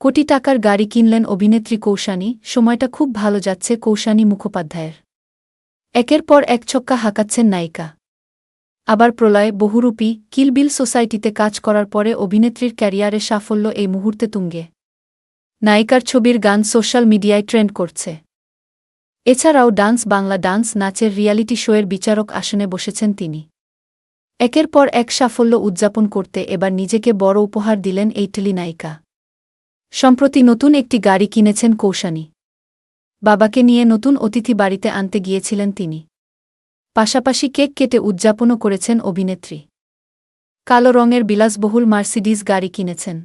কোটি টাকার গাড়ি কিনলেন অভিনেত্রী কৌশানী। সময়টা খুব ভালো যাচ্ছে কৌশানী মুখোপাধ্যায়ের। একের পর এক ছক্কা হাঁকাচ্ছেন নায়িকা। আবার প্রলয়, বহুরূপী, কিল বিল সোসাইটিতে কাজ করার পরে অভিনেত্রীর ক্যারিয়ারে সাফল্য এই মুহূর্তে তুঙ্গে। নায়িকার ছবির গান সোশ্যাল মিডিয়ায় ট্রেন্ড করছে। এছাড়াও ডান্স বাংলা ডান্স নাচের রিয়ালিটি শোয়ের বিচারক আসনে বসেছেন তিনি। একের পর এক সাফল্য উদযাপন করতে এবার নিজেকে বড় উপহার দিলেন এই টেলিনায়িকা। সম্প্রতি নতুন একটি গাড়ি কিনেছেন কৌশানী। বাবাকে নিয়ে নতুন অতিথি বাড়িতে আনতে গিয়েছিলেন তিনি। পাশাপাশি কেক কেটে উদযাপনও করেছেন অভিনেত্রী। কালো রঙের বিলাসবহুল মার্সিডিজ গাড়ি কিনেছেন,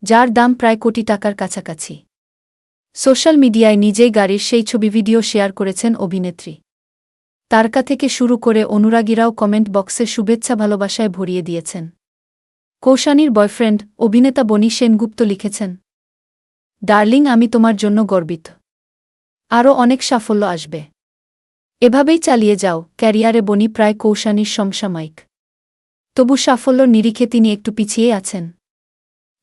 যার দাম প্রায় কোটি টাকার কাছাকাছি। সোশ্যাল মিডিয়ায় নিজেই গাড়ির সেই ছবি ভিডিও শেয়ার করেছেন অভিনেত্রী। তারকা থেকে শুরু করে অনুরাগীরাও কমেন্ট বক্সে শুভেচ্ছা ভালোবাসায় ভরিয়ে দিয়েছেন। কৌশানীর বয়ফ্রেন্ড অভিনেতা বনি সেনগুপ্ত লিখেছেন, ডার্লিং, আমি তোমার জন্য গর্বিত। আরও অনেক সাফল্য আসবে। এভাবেই চালিয়ে যাও। ক্যারিয়ারে বনি প্রায় কৌশানীর সমসাময়িক। তবু সাফল্যর নিরিখে তিনি একটু পিছিয়ে আছেন।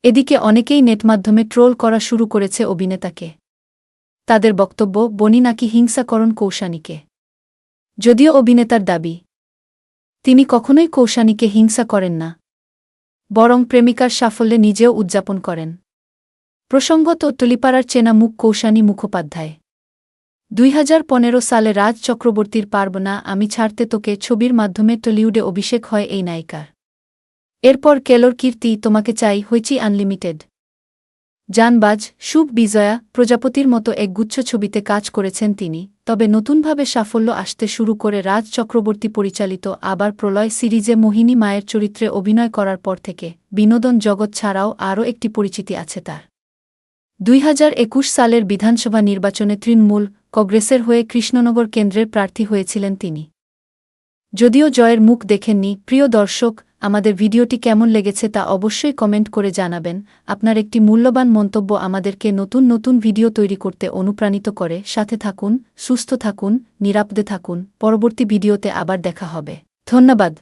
এদিকে অনেকেই নেটমাধ্যমে ট্রোল করা শুরু করেছে অভিনেতাকে। তাদের বক্তব্য, বনি নাকি হিংসা করেন কৌশানীকে। যদিও অভিনেতার দাবি, তিনি কখনোই কৌশানীকে হিংসা করেন না, বরং প্রেমিকার সাফল্যে নিজেও উদযাপন করেন। প্রসঙ্গত, টলিপাড়ার চেনা মুখ কৌশানী মুখোপাধ্যায়। 2015 সালে রাজ চক্রবর্তীর পারব না আমি ছাড়তে তোকে ছবির মাধ্যমে টলিউডে অভিষেক হয় এই নায়িকার। এরপর কেলোর কীর্তি, তোমাকে চাই, হইচি আনলিমিটেড, জানবাজ, শুভ বিজয়া, প্রজাপতির মতো একগুচ্ছ ছবিতে কাজ করেছেন তিনি। তবে নতুনভাবে সাফল্য আসতে শুরু করে রাজ চক্রবর্তী পরিচালিত আবার প্রলয় সিরিজে মোহিনী মায়ের চরিত্রে অভিনয় করার পর থেকে বিনোদন জগৎ ছাড়াও আরও একটি পরিচিতি আছে তার। 2021 সালের বিধানসভা নির্বাচনে তৃণমূল কংগ্রেসের হয়ে কৃষ্ণনগর কেন্দ্রের প্রার্থী হয়েছিলেন তিনি। যদিও জয়ের মুখ দেখেননি। প্রিয় দর্শক, আমাদের ভিডিওটি কেমন লেগেছে তা অবশ্যই কমেন্ট করে জানাবেন। আপনার একটি মূল্যবান মন্তব্য আমাদেরকে নতুন নতুন ভিডিও তৈরি করতে অনুপ্রাণিত করে। সাথে থাকুন, সুস্থ থাকুন, নিরাপদে থাকুন। পরবর্তী ভিডিওতে আবার দেখা হবে। ধন্যবাদ।